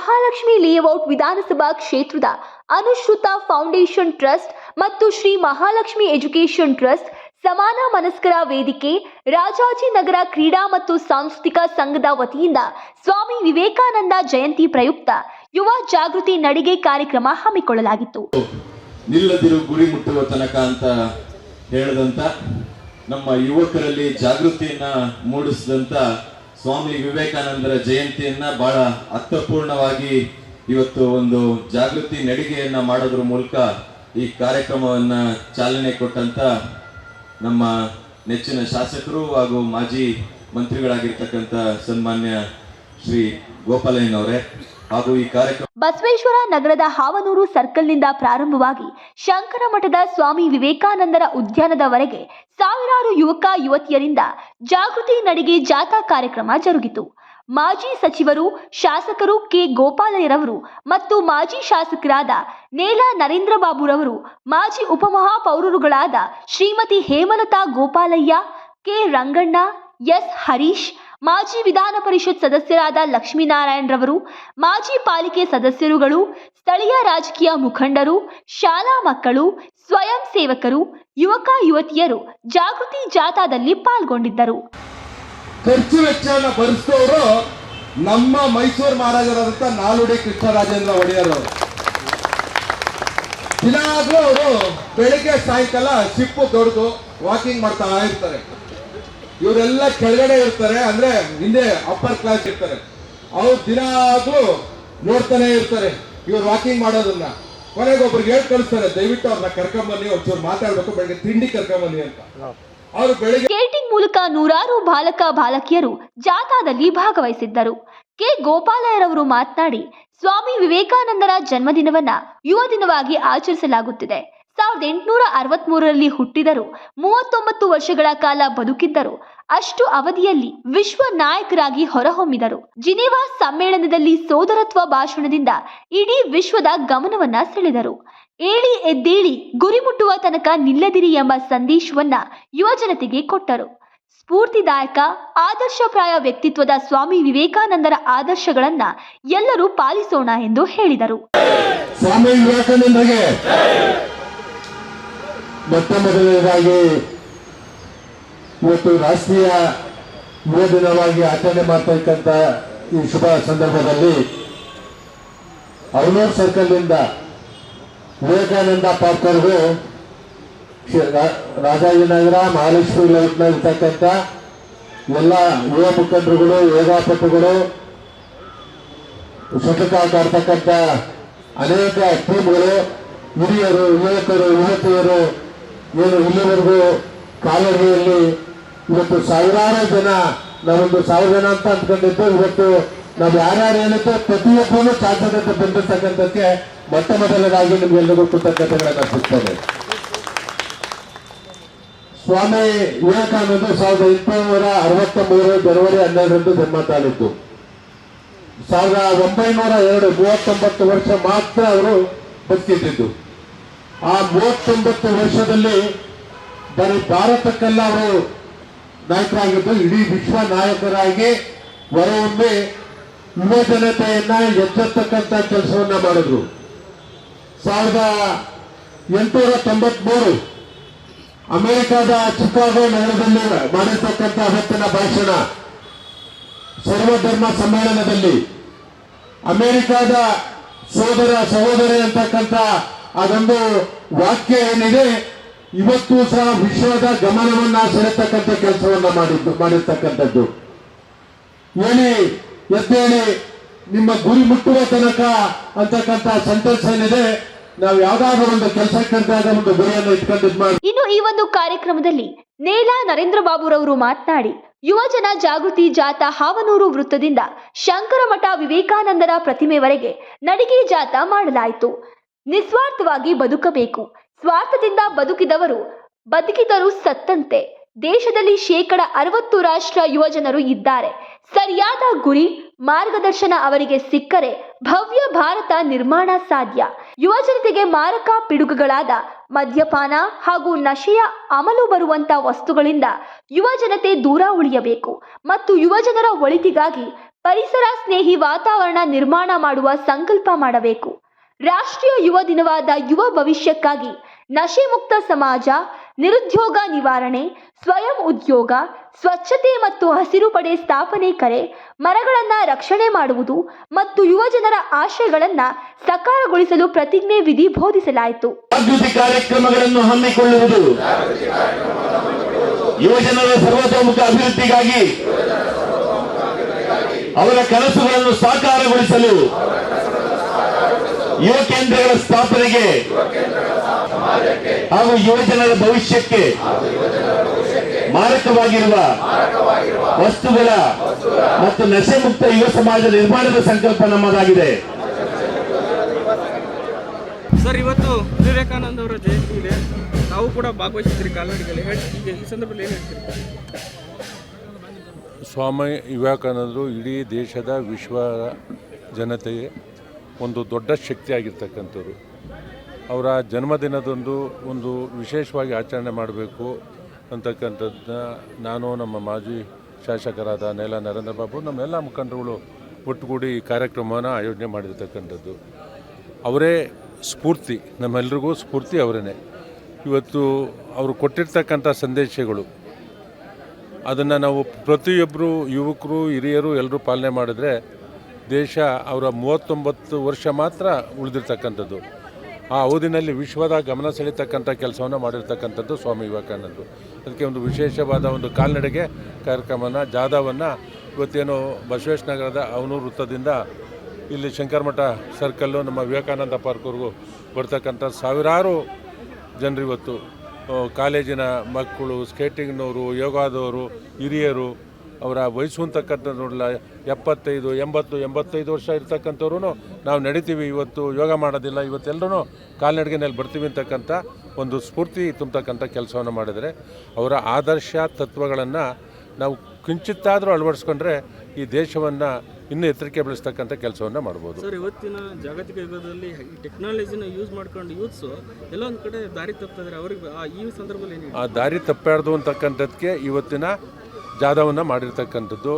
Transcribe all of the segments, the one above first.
Mahalakshmi layout ವಿಧಾನಸಭಾ ಕ್ಷೇತ್ರದ ಅನುಶ್ರುತ foundation trust ಮತ್ತು ಶ್ರೀ ಮಹಾಲಕ್ಷ್ಮಿ ಎಜುಕೇಷನ್ ಟ್ರಸ್ಟ್ ಸಮಾನ ಮನಸ್ಕರ ವೇದಿಕೆ ರಾಜಾಜಿನಗರ ಕ್ರೀಡಾ ಮತ್ತು ಸಾಂಸ್ಕೃತಿಕ ಸಂಘದ ವತಿಯಿಂದ ಸ್ವಾಮಿ ವಿವೇಕಾನಂದ ಜಯಂತಿ ಪ್ರಯುಕ್ತ ಯುವ ಜಾಗೃತಿ ನಡಿಗೆ ಕಾರ್ಯಕ್ರಮ ಹಮ್ಮಿಕೊಳ್ಳಲಾಗಿತ್ತು. ನಿಲ್ಲದಿರು ಗುರಿ ಮುಟ್ಟುವ ತನಕ ಅಂತ ಹೇಳಿದಂತ ನಮ್ಮ ಯುವಕರಲ್ಲಿ ಜಾಗೃತಿಯನ್ನ ಮೂಡಿಸಿದಂತ ಸ್ವಾಮಿ ವಿವೇಕಾನಂದರ ಜಯಂತಿಯನ್ನ ಬಹಳ ಅರ್ಥಪೂರ್ಣವಾಗಿ ಇವತ್ತು ಒಂದು ಜಾಗೃತಿ ನಡಿಗೆಯನ್ನ ಮಾಡೋದ್ರ ಮೂಲಕ ಈ ಕಾರ್ಯಕ್ರಮವನ್ನ ಚಾಲನೆ ಕೊಟ್ಟಂತ ನಮ್ಮ ನೆಚ್ಚಿನ ಶಾಸಕರು ಹಾಗೂ ಮಾಜಿ ಮಂತ್ರಿಗಳಾಗಿರ್ತಕ್ಕಂಥ ಸನ್ಮಾನ್ಯ ಶ್ರೀ ಗೋಪಾಲಯ್ಯನವರೇ ಹಾಗೂ ಈ ಕಾರ್ಯಕ್ರಮ ಬಸವೇಶ್ವರ ನಗರದ ಹಾವನೂರು ಸರ್ಕಲ್ನಿಂದ ಪ್ರಾರಂಭವಾಗಿ ಶಂಕರ ಮಠದ ಸ್ವಾಮಿ ವಿವೇಕಾನಂದರ ಉದ್ಯಾನದವರೆಗೆ ಸಾವಿರಾರು ಯುವಕ ಯುವತಿಯರಿಂದ ಜಾಗೃತಿ ನಡಿಗೆ ಜಾಥಾ ಕಾರ್ಯಕ್ರಮ ಜರುಗಿತು. ಮಾಜಿ ಸಚಿವರು ಶಾಸಕರು ಕೆ ಗೋಪಾಲಯ್ಯರವರು ಮತ್ತು ಮಾಜಿ ಶಾಸಕರಾದ ನೇಲಾ ನರೇಂದ್ರ ಬಾಬುರವರು, ಮಾಜಿ ಉಪಮಹಾಪೌರರುಗಳಾದ ಶ್ರೀಮತಿ ಹೇಮಲತಾ ಗೋಪಾಲಯ್ಯ, ಕೆ ರಂಗಣ್ಣ, ಎಸ್ ಹರೀಶ್, ಮಾಜಿ ವಿಧಾನ ಪರಿಷತ್ ಸದಸ್ಯರಾದ ಲಕ್ಷ್ಮೀನಾರಾಯಣರವರು, ಮಾಜಿ ಪಾಲಿಕೆ ಸದಸ್ಯರುಗಳು, ಸ್ಥಳೀಯ ರಾಜಕೀಯ ಮುಖಂಡರು, ಶಾಲಾ ಮಕ್ಕಳು, ಸ್ವಯಂ ಸೇವಕರು, ಯುವಕ ಯುವತಿಯರು ಜಾಗೃತಿ ಜಾಥಾದಲ್ಲಿ ಪಾಲ್ಗೊಂಡಿದ್ದರು. ಖರ್ಚು ವೆಚ್ಚವನ್ನು ಭರಿಸಿದವರು ನಮ್ಮ ಮೈಸೂರು ಮಹಾರಾಜರಾದಂಥ ನಾಲ್ವಡಿ ಕೃಷ್ಣರಾಜೇಂದ್ರ ಒಡೆಯರ್ ಅವರು. ದಿನಾಗ್ಲೂ ಅವರು ಬೆಳಿಗ್ಗೆ ಸಾಯಂಕಾಲ ಶಿಪ್ಪು ದೊಡ್ದು ವಾಕಿಂಗ್ ಮಾಡ್ತಾ ಇರ್ತಾರೆ. ಇವರೆಲ್ಲ ಕೆಳಗಡೆ ಇರ್ತಾರೆ, ಅಂದ್ರೆ ಹಿಂದೆ ಅಪ್ಪರ್ ಕ್ಲಾಸ್ ಇರ್ತಾರೆ. ಅವ್ರು ದಿನಾಗ್ಲೂ ನೋಡ್ತಾನೆ ಇರ್ತಾರೆ ಇವ್ರು ವಾಕಿಂಗ್ ಮಾಡೋದನ್ನ. ಕೊನೆಗೆ ಒಬ್ರಿಗೆ ಹೇಳಿ ಕಳಿಸ್ತಾರೆ, ದಯವಿಟ್ಟು ಅವ್ರನ್ನ ಕರ್ಕೊಂಬನ್ನಿ, ಒಂಚೂರು ಮಾತಾಡ್ಬೇಕು, ಬೆಳಗ್ಗೆ ತಿಂಡಿ ಕರ್ಕೊಂಬನ್ನಿ ಅಂತ. ಅವರು ಬೆಳಿಗ್ಗೆ ಸ್ಕೇಟಿಂಗ್ ಮೂಲಕ ನೂರಾರು ಬಾಲಕ ಬಾಲಕಿಯರು ಜಾಥಾದಲ್ಲಿ ಭಾಗವಹಿಸಿದ್ದರು. ಕೆ ಗೋಪಾಲಯ್ಯರವರು ಮಾತನಾಡಿ, ಸ್ವಾಮಿ ವಿವೇಕಾನಂದರ ಜನ್ಮದಿನವನ್ನ ಯುವ ದಿನವಾಗಿ ಆಚರಿಸಲಾಗುತ್ತಿದೆ. 1863ರಲ್ಲಿ ಹುಟ್ಟಿದರು, 39 ವರ್ಷಗಳ ಕಾಲ ಬದುಕಿದ್ದರು. ಅಷ್ಟು ಅವಧಿಯಲ್ಲಿ ವಿಶ್ವ ನಾಯಕರಾಗಿ ಹೊರಹೊಮ್ಮಿದರು. ಜಿನೆವಾ ಸಮ್ಮೇಳನದಲ್ಲಿ ಸೋದರತ್ವ ಭಾಷಣದಿಂದ ಇಡೀ ವಿಶ್ವದ ಗಮನವನ್ನ ಸೆಳೆದರು. ಏಳಿ ಎದ್ದೇಳಿ ಗುರಿ ಮುಟ್ಟುವ ತನಕ ನಿಲ್ಲದಿರಿ ಎಂಬ ಸಂದೇಶವನ್ನ ಯುವ ಜನತೆಗೆ ಕೊಟ್ಟರು. ಸ್ಫೂರ್ತಿದಾಯಕ ಆದರ್ಶಪ್ರಾಯ ವ್ಯಕ್ತಿತ್ವದ ಸ್ವಾಮಿ ವಿವೇಕಾನಂದರ ಆದರ್ಶಗಳನ್ನ ಎಲ್ಲರೂ ಪಾಲಿಸೋಣ ಎಂದು ಹೇಳಿದರು. ಸ್ವಾಮಿ ವಿವೇಕಾನಂದರಿಗೆ ಮೊಟ್ಟ ಮೊದಲನೇದಾಗಿ ಇವತ್ತು ರಾಷ್ಟ್ರೀಯ ಯುವ ದಿನವಾಗಿ ಆಚರಣೆ ಮಾಡ್ತಕ್ಕಂಥ ಈ ಶುಭ ಸಂದರ್ಭದಲ್ಲಿ ಅವನೂರು ಸರ್ಕಲ್ನಿಂದ ವಿವೇಕಾನಂದ ಪಾರ್ಕ್ವರೆಗೂ ರಾಜಾಜಿನಗರ ಮಹಾಲಕ್ಷ್ಮಿ ಲೇಔಟ್ನಲ್ಲಿ ಇರ್ತಕ್ಕಂಥ ಎಲ್ಲ ಯುವ ಮುಖಂಡರುಗಳು, ಯೋಗಾಪಟುಗಳು, ಶತಕ ಆಡ್ತಕ್ಕಂಥ ಅನೇಕ ಟೀಮ್ಗಳು, ಹಿರಿಯರು, ಯುವಕರು, ಯುವತಿಯರು ಏನು ಇಲ್ಲಿವರೆಗೂ ಕಾಲಡಿಯಲ್ಲಿ ಇವತ್ತು ಸಾವಿರಾರು ಜನ, ನಾವೊಂದು 1000 ಜನ ಅಂತ ಅಂದ್ಕೊಂಡಿದ್ದು, ಇವತ್ತು ನಾವು ಯಾರ್ಯಾರು ಏನಿತ್ತು ಪ್ರತಿಯೊಬ್ಬರು ಸಾಧ್ಯತೆ ಬಂದಿರ್ತಕ್ಕಂಥಕ್ಕೆ ಮೊಟ್ಟ ಮೊದಲನೇದಾಗಿ ನಿಮ್ಗೆಲ್ಲರಿಗೂ ಕೃತಜ್ಞತೆಗಳನ್ನು ಅರ್ಪಿಸ್ತೇನೆ. ಸ್ವಾಮಿ ವಿವೇಕಾನಂದ 1863 ಜನವರಿ 12ರಂದು ಜನ್ಮ ತಾಳಿದ್ದು. 1902 39 ವರ್ಷ ಮಾತ್ರ ಅವರು ಬದುಕಿದ್ದು. ಆ 39 ವರ್ಷದಲ್ಲಿ ಬರೀ ಭಾರತಕ್ಕೆಲ್ಲ ಅವರು ನಾಯಕರಾಗಿದ್ದು, ಇಡೀ ವಿಶ್ವ ನಾಯಕರಾಗಿ ಹೊರಹೊಮ್ಮಿ ಯುವ ಜನತೆಯನ್ನ ಎಚ್ಚೆತ್ತಕ್ಕಂಥ ಕೆಲಸವನ್ನ ಮಾಡಿದ್ರು. 1893 ಅಮೆರಿಕದ ಚಿಕಾಗೋ ನಗರದಲ್ಲಿ ಮಾಡಿರ್ತಕ್ಕಂಥ ಅವತ್ತಿನ ಭಾಷಣ, ಸರ್ವಧರ್ಮ ಸಮ್ಮೇಳನದಲ್ಲಿ ಅಮೆರಿಕದ ಸೋದರ ಸಹೋದರಿ ಅಂತಕ್ಕಂಥ ಅದೊಂದು ವಾಕ್ಯ ಏನಿದೆ, ಇವತ್ತು ಸಹ ವಿಶ್ವದ ಗಮನವನ್ನ ಸೆಳೆತಕ್ಕಂಥ ಕೆಲಸವನ್ನ ಮಾಡಿರ್ತಕ್ಕಂಥದ್ದು. ಹೇಳಿ ಎದ್ದೇಳಿ ನಿಮ್ಮ ಗುರಿ ಮುಟ್ಟುವ ತನಕ ಅಂತಕ್ಕಂಥ ಸೆಂಟೆನ್ಸ್ ಏನಿದೆ, ನಾವು ಯಾವ್ದಾದ್ರು ಒಂದು ಕೆಲಸಕ್ಕಿಂತಾಗ ಒಂದು ಗುರಿಯನ್ನು ಇಟ್ಕೊಂಡಿದ್ ಮಾಡಿ. ಇನ್ನು ಈ ಒಂದು ಕಾರ್ಯಕ್ರಮದಲ್ಲಿ ನೇಲಾ ನರೇಂದ್ರ ಬಾಬುರವರು ಮಾತನಾಡಿ, ಯುವಜನ ಜಾಗೃತಿ ಜಾಥಾ ಹಾವನೂರು ವೃತ್ತದಿಂದ ಶಂಕರಮಠ ವಿವೇಕಾನಂದರ ಪ್ರತಿಮೆವರೆಗೆ ನಡಿಗೆ ಜಾಥಾ ಮಾಡಲಾಯಿತು. ನಿಸ್ವಾರ್ಥವಾಗಿ ಬದುಕಬೇಕು. ಸ್ವಾರ್ಥದಿಂದ ಬದುಕಿದರು ಸತ್ತಂತೆ. ದೇಶದಲ್ಲಿ 60% ರಾಷ್ಟ್ರ ಯುವಜನರು ಇದ್ದಾರೆ. ಸರಿಯಾದ ಗುರಿ ಮಾರ್ಗದರ್ಶನ ಅವರಿಗೆ ಸಿಕ್ಕರೆ ಭವ್ಯ ಭಾರತ ನಿರ್ಮಾಣ ಸಾಧ್ಯ. ಯುವಜನತೆಗೆ ಮಾರಕ ಪಿಡುಗುಗಳಾದ ಮದ್ಯಪಾನ ಹಾಗೂ ನಶೆಯ ಅಮಲು ಬರುವಂತ ವಸ್ತುಗಳಿಂದ ಯುವಜನತೆ ದೂರ ಉಳಿಯಬೇಕು ಮತ್ತು ಯುವಜನರ ಒಳಿತಿಗಾಗಿ ಪರಿಸರ ಸ್ನೇಹಿ ವಾತಾವರಣ ನಿರ್ಮಾಣ ಮಾಡುವ ಸಂಕಲ್ಪ ಮಾಡಬೇಕು. ರಾಷ್ಟ್ರೀಯ ಯುವ ದಿನವಾದ ಯುವ ಭವಿಷ್ಯಕ್ಕಾಗಿ ನಶೆ ಮುಕ್ತ ಸಮಾಜ, ನಿರುದ್ಯೋಗ ನಿವಾರಣೆ, ಸ್ವಯಂ ಉದ್ಯೋಗ, ಸ್ವಚ್ಛತೆ ಮತ್ತು ಹಸಿರು ಪಡೆ ಸ್ಥಾಪನೆ, ಕರೆ ಮರಗಳನ್ನು ರಕ್ಷಣೆ ಮಾಡುವುದು ಮತ್ತು ಯುವ ಜನರ ಆಶಯಗಳನ್ನು ಸಾಕಾರಗೊಳಿಸಲು ಪ್ರತಿಜ್ಞೆ ವಿಧಿ ಬೋಧಿಸಲಾಯಿತು. ಜಾಗೃತಿ ಕಾರ್ಯಕ್ರಮಗಳನ್ನು ಹಮ್ಮಿಕೊಳ್ಳುವುದು, ಯುವಜನರ ಸರ್ವತೋಮುಖ ಅಭಿವೃದ್ಧಿಗಾಗಿ ಅವರ ಕನಸುಗಳನ್ನು ಸಾಕಾರಗೊಳಿಸಲು ಯುವ ಕೇಂದ್ರಗಳ ಸ್ಥಾಪನೆಗೆ ಹಾಗೂ ಯುವಜನರ ಭವಿಷ್ಯಕ್ಕೆ ಮಾರಕವಾಗಿರುವ ವಸ್ತುಗಳ ಮತ್ತು ನಶೆ ಮುಕ್ತ ಯುವ ಸಮಾಜ ನಿರ್ಮಾಣದ ಸಂಕಲ್ಪ ನಮ್ಮದಾಗಿದೆ. ಸರ್, ಇವತ್ತು ವಿವೇಕಾನಂದ ಅವರ ಜಯಂತಿ ಇದೆ. ತಾವು ಕೂಡ ಭಾಗವಹಿಸಿದ್ರಿ ಕಾಲ್ನಡಿಗೆಯಲ್ಲಿ. ಈಗ ಈ ಸಂದರ್ಭದಲ್ಲಿ ಏನು ಹೇಳ್ತೀರಿ? ಸ್ವಾಮಿ ವಿವೇಕಾನಂದರು ಇಡೀ ದೇಶದ ವಿಶ್ವ ಜನತೆಗೆ ಒಂದು ದೊಡ್ಡ ಶಕ್ತಿಯಾಗಿರ್ತಕ್ಕಂಥವ್ರು. ಅವರ ಜನ್ಮದಿನದಂದು ಒಂದು ವಿಶೇಷವಾಗಿ ಆಚರಣೆ ಮಾಡಬೇಕು ಅಂತಕ್ಕಂಥದ್ದನ್ನ ನಾನು, ನಮ್ಮ ಮಾಜಿ ಶಾಸಕರಾದ ನೆಲ ನರೇಂದ್ರ ಬಾಬು, ನಮ್ಮೆಲ್ಲ ಮುಖಂಡರುಗಳು ಒಟ್ಟುಗೂಡಿ ಈ ಕಾರ್ಯಕ್ರಮವನ್ನು ಆಯೋಜನೆ ಮಾಡಿರ್ತಕ್ಕಂಥದ್ದು. ಅವರೇ ಸ್ಫೂರ್ತಿ, ನಮ್ಮೆಲ್ರಿಗೂ ಸ್ಫೂರ್ತಿ ಅವರೇ. ಇವತ್ತು ಅವರು ಕೊಟ್ಟಿರ್ತಕ್ಕಂಥ ಸಂದೇಶಗಳು ಅದನ್ನು ನಾವು ಪ್ರತಿಯೊಬ್ಬರು ಯುವಕರು, ಹಿರಿಯರು ಎಲ್ಲರೂ ಪಾಲನೆ ಮಾಡಿದ್ರೆ ದೇಶ ಅವರ 39 ವರ್ಷ ಮಾತ್ರ ಉಳಿದಿರ್ತಕ್ಕಂಥದ್ದು. ಆ ಅವಧಿನಲ್ಲಿ ವಿಶ್ವದ ಗಮನ ಸೆಳೀತಕ್ಕಂಥ ಕೆಲಸವನ್ನು ಮಾಡಿರ್ತಕ್ಕಂಥದ್ದು ಸ್ವಾಮಿ ವಿವೇಕಾನಂದರು. ಅದಕ್ಕೆ ಒಂದು ವಿಶೇಷವಾದ ಒಂದು ಕಾಲ್ನಡೆಗೆ ಕಾರ್ಯಕ್ರಮನ, ಜಾಥಾವನ್ನು ಇವತ್ತೇನು ಬಸವೇಶ್ವರ ನಗರದ ಅವನೂರು ವೃತ್ತದಿಂದ ಇಲ್ಲಿ ಶಂಕರಮಠ ಸರ್ಕಲ್ಲು, ನಮ್ಮ ವಿವೇಕಾನಂದ ಪಾರ್ಕ್ವರೆಗೂ ಬರ್ತಕ್ಕಂಥ ಸಾವಿರಾರು ಜನರು, ಇವತ್ತು ಕಾಲೇಜಿನ ಮಕ್ಕಳು, ಸ್ಕೇಟಿಂಗ್ನವರು, ಯೋಗಾದವರು, ಹಿರಿಯರು, ಅವರ ವಯಸ್ಸು ಅಂತಕ್ಕಂಥ ನೋಡಲ್ಲ 75, 80, 85 ವರ್ಷ ಇರ್ತಕ್ಕಂಥವ್ರು ನಾವು ನಡಿತೀವಿ, ಇವತ್ತು ಯೋಗ ಮಾಡೋದಿಲ್ಲ, ಇವತ್ತೆಲ್ಲರೂ ಕಾಲ್ನಡಿಗೆನಲ್ಲಿ ಬರ್ತೀವಿ ಅಂತಕ್ಕಂಥ ಒಂದು ಸ್ಫೂರ್ತಿ ತುಂಬತಕ್ಕಂಥ ಕೆಲಸವನ್ನು ಮಾಡಿದರೆ, ಅವರ ಆದರ್ಶ ತತ್ವಗಳನ್ನು ನಾವು ಕಿಂಚಿತ್ತಾದರೂ ಅಳವಡಿಸ್ಕೊಂಡ್ರೆ ಈ ದೇಶವನ್ನು ಇನ್ನೂ ಎತ್ತರಕ್ಕೆ ಬೆಳೆಸ್ತಕ್ಕಂಥ ಕೆಲಸವನ್ನು ಮಾಡ್ಬೋದು. ಸರ್, ಇವತ್ತಿನ ಜಾಗತಿಕ ಯುಗದಲ್ಲಿ ಈ ಟೆಕ್ನಾಲಜಿನ ಯೂಸ್ ಮಾಡ್ಕೊಂಡು ಯೂತ್ಸು ಎಲ್ಲ ಒಂದು ಕಡೆ ದಾರಿ ತಪ್ಪಿದ್ರೆ ಅವ್ರಿಗೆ ಈ ಸಂದರ್ಭದಲ್ಲಿ ಏನು? ಆ ದಾರಿ ತಪ್ಪಾರ್ದು ಅಂತಕ್ಕಂಥದ್ದಕ್ಕೆ ಇವತ್ತಿನ ಜಾಥಾವನ್ನು ಮಾಡಿರ್ತಕ್ಕಂಥದ್ದು.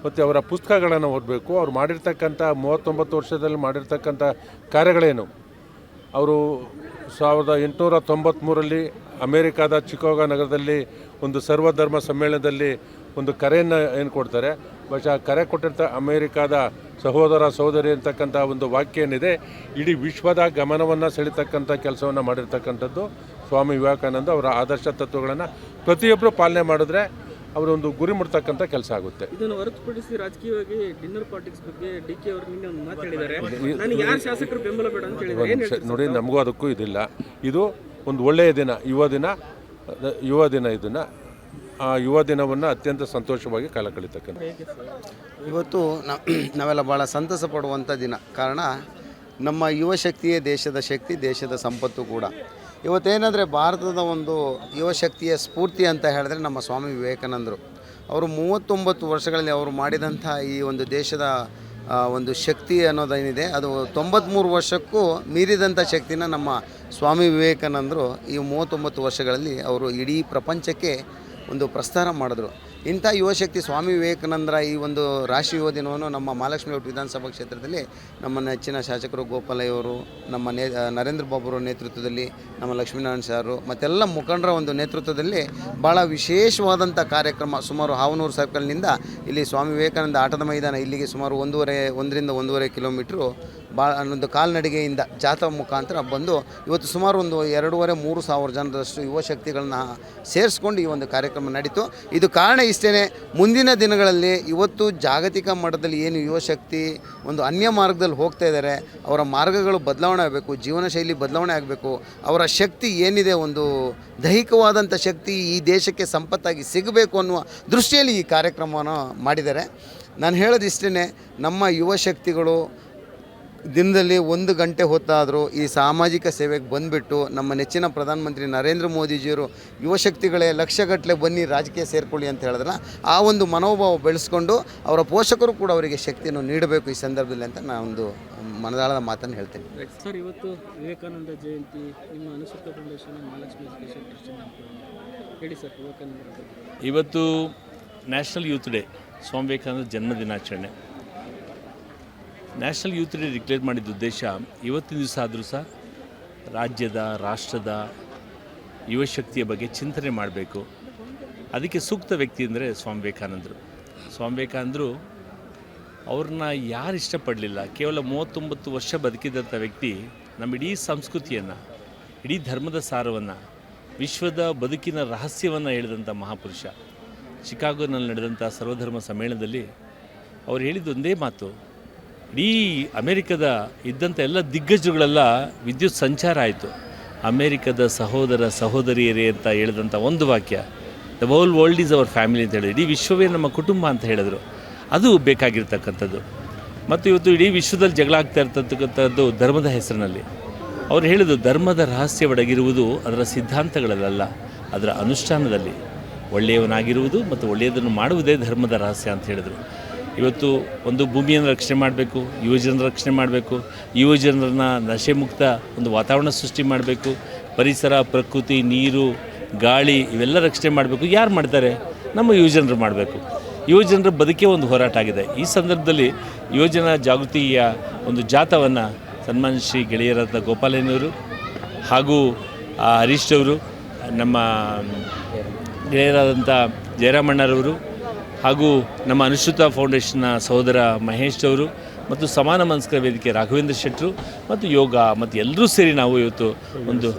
ಮತ್ತು ಅವರ ಪುಸ್ತಕಗಳನ್ನು ಓದಬೇಕು. ಅವ್ರು ಮಾಡಿರ್ತಕ್ಕಂಥ 39 ವರ್ಷದಲ್ಲಿ ಮಾಡಿರ್ತಕ್ಕಂಥ ಕಾರ್ಯಗಳೇನು. ಅವರು 1893ರಲ್ಲಿ ಅಮೇರಿಕಾದ ಚಿಕಾಗೋ ನಗರದಲ್ಲಿ ಒಂದು ಸರ್ವಧರ್ಮ ಸಮ್ಮೇಳನದಲ್ಲಿ ಒಂದು ಕರೆಯನ್ನು ಏನು ಕೊಡ್ತಾರೆ. ಬಟ್ ಆ ಕರೆ ಕೊಟ್ಟಿರ್ತ ಅಮೇರಿಕಾದ ಸಹೋದರ ಸಹೋದರಿ ಅಂತಕ್ಕಂಥ ಒಂದು ವಾಕ್ಯ ಏನಿದೆ, ಇಡೀ ವಿಶ್ವದ ಗಮನವನ್ನು ಸೆಳೀತಕ್ಕಂಥ ಕೆಲಸವನ್ನು ಮಾಡಿರ್ತಕ್ಕಂಥದ್ದು ಸ್ವಾಮಿ ವಿವೇಕಾನಂದ. ಅವರ ಆದರ್ಶ ತತ್ವಗಳನ್ನು ಪ್ರತಿಯೊಬ್ಬರು ಪಾಲನೆ ಮಾಡಿದ್ರೆ ಅವರೊಂದು ಗುರಿ ಮುಟ್ತಕ್ಕಂಥ ಕೆಲಸ ಆಗುತ್ತೆ. ಇದನ್ನು ಹೊರತುಪಡಿಸಿ ರಾಜಕೀಯವಾಗಿ ಡಿನ್ನರ್ ಪಾರ್ಟಿಕ್ಸ್ ಬಗ್ಗೆ DK ಅವರು ನಿನ್ನೆ ಒಂದು ಮಾತಾಡಿದ್ದಾರೆ. ನನಗೆ ಯಾರು ಶಾಸಕರು ಬೆಂಬಲ ಬೇಡ ಅಂತ ಹೇಳಿದ್ದಾರೆ. ನೋಡಿ, ನಮಗೂ ಅದಕ್ಕೂ ಇದಿಲ್ಲ. ಇದು ಒಂದು ಒಳ್ಳೆಯ ದಿನ, ಯುವ ದಿನ. ಇದನ್ನು ಆ ಯುವ ದಿನವನ್ನು ಅತ್ಯಂತ ಸಂತೋಷವಾಗಿ ಕಾಲ ಕಳೀತಕ್ಕಂಥ ಇವತ್ತು ನಾವೆಲ್ಲ ಭಾಳ ಸಂತಸ ಪಡುವಂಥ ದಿನ. ಕಾರಣ ನಮ್ಮ ಯುವ ಶಕ್ತಿಯೇ ದೇಶದ ಶಕ್ತಿ, ದೇಶದ ಸಂಪತ್ತು ಕೂಡ. ಇವತ್ತೇನೆಂದರೆ ಭಾರತದ ಒಂದು ಯುವ ಶಕ್ತಿಯ ಸ್ಫೂರ್ತಿ ಅಂತ ಹೇಳಿದ್ರೆ ನಮ್ಮ ಸ್ವಾಮಿ ವಿವೇಕಾನಂದರು. ಅವರು 39 ವರ್ಷಗಳಲ್ಲಿ ಅವರು ಮಾಡಿದಂಥ ಈ ಒಂದು ದೇಶದ ಒಂದು ಶಕ್ತಿ ಅನ್ನೋದೇನಿದೆ, ಅದು 93 ವರ್ಷಕ್ಕೂ ಮೀರಿದಂಥ ಶಕ್ತಿನ ನಮ್ಮ ಸ್ವಾಮಿ ವಿವೇಕಾನಂದರು ಈ 39 ವರ್ಷಗಳಲ್ಲಿ ಅವರು ಇಡೀ ಪ್ರಪಂಚಕ್ಕೆ ಒಂದು ಪ್ರಸ್ತಾರ ಮಾಡಿದ್ರು. ಇಂಥ ಯುವಶಕ್ತಿ ಸ್ವಾಮಿ ವಿವೇಕಾನಂದರ ಈ ಒಂದು ರಾಷ್ಟ್ರೀಯ ಯುವ ದಿನವನ್ನು ನಮ್ಮ ಮಹಾಲಕ್ಷ್ಮಿ ಲೇಔಟ್ ವಿಧಾನಸಭಾ ಕ್ಷೇತ್ರದಲ್ಲಿ ನಮ್ಮ ನೆಚ್ಚಿನ ಶಾಸಕರು ಗೋಪಾಲಯ್ಯವರು, ನಮ್ಮ ನರೇಂದ್ರ ಬಾಬುರ ನೇತೃತ್ವದಲ್ಲಿ, ನಮ್ಮ ಲಕ್ಷ್ಮೀನಾರಾಯಣ ಸಾರು ಮತ್ತೆಲ್ಲ ಮುಖಂಡರ ಒಂದು ನೇತೃತ್ವದಲ್ಲಿ ಭಾಳ ವಿಶೇಷವಾದಂಥ ಕಾರ್ಯಕ್ರಮ. ಸುಮಾರು ಹಾವನೂರು ಸರ್ಕಲ್ನಿಂದ ಇಲ್ಲಿ ಸ್ವಾಮಿ ವಿವೇಕಾನಂದ ಆಟದ ಮೈದಾನ ಇಲ್ಲಿಗೆ ಸುಮಾರು 1.5 ಕಿಲೋಮೀಟ್ರು ಒಂದು ಕಾಲ್ನಡಿಗೆಯಿಂದ ಜಾಥಾ ಮುಖಾಂತರ ಬಂದು ಇವತ್ತು ಸುಮಾರು ಒಂದು 2,500-3 ಸಾವಿರ ಜನರಷ್ಟು ಯುವ ಶಕ್ತಿಗಳನ್ನ ಸೇರಿಸ್ಕೊಂಡು ಈ ಒಂದು ಕಾರ್ಯಕ್ರಮ ನಡೀತು. ಇದು ಕಾರಣ ಇಷ್ಟೇ, ಮುಂದಿನ ದಿನಗಳಲ್ಲಿ ಇವತ್ತು ಜಾಗತಿಕ ಮಟ್ಟದಲ್ಲಿ ಏನು ಯುವ ಶಕ್ತಿ ಒಂದು ಅನ್ಯ ಮಾರ್ಗದಲ್ಲಿ ಹೋಗ್ತಾ ಇದ್ದಾರೆ, ಅವರ ಮಾರ್ಗಗಳು ಬದಲಾವಣೆ ಆಗಬೇಕು, ಜೀವನ ಶೈಲಿ ಬದಲಾವಣೆ ಆಗಬೇಕು, ಅವರ ಶಕ್ತಿ ಏನಿದೆ ಒಂದು ದೈಹಿಕವಾದಂಥ ಶಕ್ತಿ ಈ ದೇಶಕ್ಕೆ ಸಂಪತ್ತಾಗಿ ಸಿಗಬೇಕು ಅನ್ನುವ ದೃಷ್ಟಿಯಲ್ಲಿ ಈ ಕಾರ್ಯಕ್ರಮವನ್ನು ಮಾಡಿದ್ದಾರೆ. ನಾನು ಹೇಳೋದು ಇಷ್ಟೇ, ನಮ್ಮ ಯುವ ಶಕ್ತಿಗಳು ದಿನದಲ್ಲಿ 1 ಗಂಟೆ ಹೊತ್ತಾದರೂ ಈ ಸಾಮಾಜಿಕ ಸೇವೆಗೆ ಬಂದುಬಿಟ್ಟು ನಮ್ಮ ನೆಚ್ಚಿನ ಪ್ರಧಾನಮಂತ್ರಿ ನರೇಂದ್ರ ಮೋದಿಜಿಯವರು ಯುವಶಕ್ತಿಗಳೇ ಲಕ್ಷಗಟ್ಟಲೆ ಬನ್ನಿ ರಾಜಕೀಯ ಸೇರಿಕೊಳ್ಳಿ ಅಂತ ಹೇಳಿದ್ರೆ ಆ ಒಂದು ಮನೋಭಾವ ಬೆಳೆಸ್ಕೊಂಡು ಅವರ ಪೋಷಕರು ಕೂಡ ಅವರಿಗೆ ಶಕ್ತಿಯನ್ನು ನೀಡಬೇಕು ಈ ಸಂದರ್ಭದಲ್ಲಿ ಅಂತ ನಾನೊಂದು ಮನದಾಳದ ಮಾತನ್ನು ಹೇಳ್ತೀನಿ. ಸರ್, ಇವತ್ತು ವಿವೇಕಾನಂದ ಜಯಂತಿ ನಿಮ್ಮ ಅನುಸೂತ ಫೌಂಡೇಶನ್ ಮಹಾಲಕ್ಷ್ಮಿ ಎಜುಕೇಷನ್ ಟ್ರಸ್ಟ್ ಹೇಳಿ ಸರ್. ವಿವೇಕಾನಂದ ಇವತ್ತು national youth day, Swami Vivekananda ಜನ್ಮ ದಿನಾಚರಣೆ. ನ್ಯಾಷನಲ್ ಯೂತ್ ಡೇ ಡಿಕ್ಲೇರ್ ಮಾಡಿದ ಉದ್ದೇಶ ಇವತ್ತಿನ ದಿವಸ ಆದರೂ ಸಹ ರಾಜ್ಯದ ರಾಷ್ಟ್ರದ ಯುವಶಕ್ತಿಯ ಬಗ್ಗೆ ಚಿಂತನೆ ಮಾಡಬೇಕು. ಅದಕ್ಕೆ ಸೂಕ್ತ ವ್ಯಕ್ತಿ ಅಂದರೆ ಸ್ವಾಮಿ ವಿವೇಕಾನಂದರು. ಸ್ವಾಮಿ ವಿವೇಕಾನಂದರು ಅವ್ರನ್ನ ಯಾರು ಇಷ್ಟಪಡಲಿಲ್ಲ. ಕೇವಲ 39 ವರ್ಷ ಬದುಕಿದಂಥ ವ್ಯಕ್ತಿ ನಮ್ಮ ಇಡೀ ಸಂಸ್ಕೃತಿಯನ್ನು, ಇಡೀ ಧರ್ಮದ ಸಾರವನ್ನು, ವಿಶ್ವದ ಬದುಕಿನ ರಹಸ್ಯವನ್ನು ಹೇಳಿದಂಥ ಮಹಾಪುರುಷ. ಚಿಕಾಗೋನಲ್ಲಿ ನಡೆದಂಥ ಸರ್ವಧರ್ಮ ಸಮ್ಮೇಳನದಲ್ಲಿ ಅವ್ರು ಹೇಳಿದ ಒಂದೇ ಮಾತು, ಇಡೀ ಅಮೇರಿಕದ ಇದ್ದಂಥ ಎಲ್ಲ ದಿಗ್ಗಜರುಗಳೆಲ್ಲ ವಿದ್ಯುತ್ ಸಂಚಾರ ಆಯಿತು, ಅಮೇರಿಕದ ಸಹೋದರ ಸಹೋದರಿಯರೇ ಅಂತ ಹೇಳಿದಂಥ ಒಂದು ವಾಕ್ಯ, the whole world is our family ಅಂತ ಹೇಳಿದ್ರು. ಇಡೀ ವಿಶ್ವವೇ ನಮ್ಮ ಕುಟುಂಬ ಅಂತ ಹೇಳಿದ್ರು. ಅದು ಬೇಕಾಗಿರ್ತಕ್ಕಂಥದ್ದು. ಮತ್ತು ಇವತ್ತು ಇಡೀ ವಿಶ್ವದಲ್ಲಿ ಜಗಳ ಆಗ್ತಾ ಇರ್ತಕ್ಕಂಥದ್ದು ಧರ್ಮದ ಹೆಸರಿನಲ್ಲಿ. ಅವ್ರು ಹೇಳಿದ್ರು, ಧರ್ಮದ ರಹಸ್ಯ ಒಡಗಿರುವುದು ಅದರ ಸಿದ್ಧಾಂತಗಳಲ್ಲ, ಅದರ ಅನುಷ್ಠಾನದಲ್ಲಿ. ಒಳ್ಳೆಯವನಾಗಿರುವುದು ಮತ್ತು ಒಳ್ಳೆಯದನ್ನು ಮಾಡುವುದೇ ಧರ್ಮದ ರಹಸ್ಯ ಅಂತ ಹೇಳಿದರು. ಇವತ್ತು ಒಂದು ಭೂಮಿಯನ್ನು ರಕ್ಷಣೆ ಮಾಡಬೇಕು, ಯುವಜನರ ರಕ್ಷಣೆ ಮಾಡಬೇಕು, ಯುವಜನರನ್ನ ನಶೆ ಮುಕ್ತ ಒಂದು ವಾತಾವರಣ ಸೃಷ್ಟಿ ಮಾಡಬೇಕು, ಪರಿಸರ, ಪ್ರಕೃತಿ, ನೀರು, ಗಾಳಿ ಇವೆಲ್ಲ ರಕ್ಷಣೆ ಮಾಡಬೇಕು. ಯಾರು ಮಾಡ್ತಾರೆ? ನಮ್ಮ ಯುವಜನರು ಮಾಡಬೇಕು. ಯುವಜನರ ಬದುಕೇ ಒಂದು ಹೋರಾಟ ಆಗಿದೆ. ಈ ಸಂದರ್ಭದಲ್ಲಿ ಯುವಜನ ಜಾಗೃತಿಯ ಒಂದು ಜಾಥವನ್ನು ಸನ್ಮಾನ್ಯ ಶ್ರೀ ಗೆಳೆಯರಾದ ಗೋಪಾಲಯ್ಯನವರು ಹಾಗೂ ಹರೀಶ್ ಅವರು, ನಮ್ಮ ಗೆಳೆಯರಾದಂಥ ಜಯರಾಮಣ್ಣರವರು ಹಾಗೂ ನಮ್ಮ ಅನುಶ್ರುತ ಫೌಂಡೇಶನ್ನ ಸಹೋದರ ಮಹೇಶ್ ಅವರು ಮತ್ತು ಸಮಾನ ಮನಸ್ಕರ ವೇದಿಕೆ ರಾಘವೇಂದ್ರ ಶೆಟ್ಟರು ಮತ್ತು ಯೋಗ ಮತ್ತು ಎಲ್ಲರೂ ಸೇರಿ ನಾವು ಇವತ್ತು ಒಂದು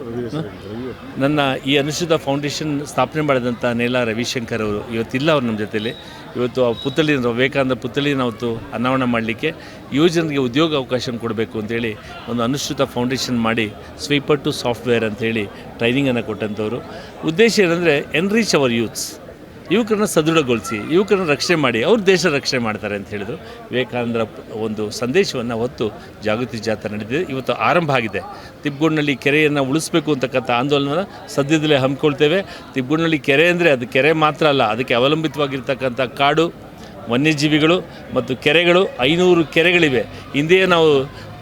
ನನ್ನ ಈ ಅನುಶ್ರುತ ಫೌಂಡೇಶನ್ ಸ್ಥಾಪನೆ ಮಾಡಿದಂಥ ನೇಲ ರವಿಶಂಕರ್ ಅವರು ಇವತ್ತಿಲ್ಲ. ಅವ್ರು ನಮ್ಮ ಜೊತೆಯಲ್ಲಿ ಇವತ್ತು ಆ ಪುತ್ಥಳಿ, ವಿವೇಕಾನಂದ ಪುತ್ಥಳಿನ ಅವತ್ತು ಅನಾವರಣ ಮಾಡಲಿಕ್ಕೆ ಯುವಜನರಿಗೆ ಉದ್ಯೋಗ ಅವಕಾಶ ಕೊಡಬೇಕು ಅಂತೇಳಿ ಒಂದು ಅನುಶ್ರುತ ಫೌಂಡೇಶನ್ ಮಾಡಿ ಸ್ವೀಪರ್ ಟು ಸಾಫ್ಟ್ವೇರ್ ಅಂಥೇಳಿ ಟ್ರೈನಿಂಗನ್ನು ಕೊಟ್ಟಂಥವ್ರು. ಉದ್ದೇಶ ಏನಂದರೆ ಎನ್ರಿಚ್ ಅವರ್ ಯೂತ್ಸ್, ಯುವಕರನ್ನ ಸದೃಢಗೊಳಿಸಿ, ಯುವಕರನ್ನ ರಕ್ಷಣೆ ಮಾಡಿ ಅವ್ರ ದೇಶ ರಕ್ಷಣೆ ಮಾಡ್ತಾರೆ ಅಂತ ಹೇಳಿದರು. ವಿವೇಕಾನಂದರ ಒಂದು ಸಂದೇಶವನ್ನು ಹೊತ್ತು ಜಾಗೃತಿ ಜಾಥಾ ನಡೆದಿದೆ. ಇವತ್ತು ಆರಂಭ ಆಗಿದೆ. ತಿಪ್ಗೋಡ್ನಲ್ಲಿ ಕೆರೆಯನ್ನು ಉಳಿಸಬೇಕು ಅಂತಕ್ಕಂಥ ಆಂದೋಲನ ಸದ್ಯದಲ್ಲೇ ಹಮ್ಮಿಕೊಳ್ತೇವೆ. ತಿಪ್ಗೋಡ್ನಲ್ಲಿ ಕೆರೆ ಅಂದರೆ ಅದು ಕೆರೆ ಮಾತ್ರ ಅಲ್ಲ, ಅದಕ್ಕೆ ಅವಲಂಬಿತವಾಗಿರ್ತಕ್ಕಂಥ ಕಾಡು, ವನ್ಯಜೀವಿಗಳು ಮತ್ತು ಕೆರೆಗಳು, 500 ಕೆರೆಗಳಿವೆ. ಹಿಂದೆಯೇ ನಾವು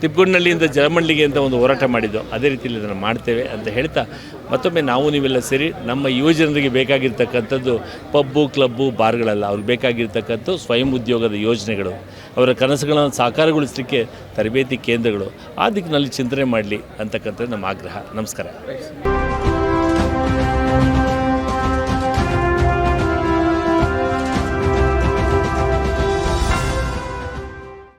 ತಿಪ್ಗೋಡ್ನಳ್ಳಿಯಿಂದ ಜಲಮಂಡಲಿಗೆ ಅಂತ ಒಂದು ಹೋರಾಟ ಮಾಡಿದ್ದು, ಅದೇ ರೀತಿಯಲ್ಲಿ ಅದನ್ನು ಮಾಡ್ತೇವೆ ಅಂತ ಹೇಳ್ತಾ ಮತ್ತೊಮ್ಮೆ ನಾವು ನೀವೆಲ್ಲ ಸೇರಿ ನಮ್ಮ ಯುವಜನರಿಗೆ ಬೇಕಾಗಿರ್ತಕ್ಕಂಥದ್ದು ಪಬ್ಬು, ಕ್ಲಬ್ಬು, ಬಾರ್ಗಳಲ್ಲ. ಅವ್ರಿಗೆ ಬೇಕಾಗಿರ್ತಕ್ಕಂಥ ಸ್ವಯಂ ಉದ್ಯೋಗದ ಯೋಜನೆಗಳು, ಅವರ ಕನಸುಗಳನ್ನು ಸಾಕಾರಗೊಳಿಸಲಿಕ್ಕೆ ತರಬೇತಿ ಕೇಂದ್ರಗಳು, ಆ ದಿಕ್ಕಿನಲ್ಲಿ ಚಿಂತನೆ ಮಾಡಲಿ ಅಂತಕ್ಕಂಥದ್ದು ನಮ್ಮ ಆಗ್ರಹ. ನಮಸ್ಕಾರ.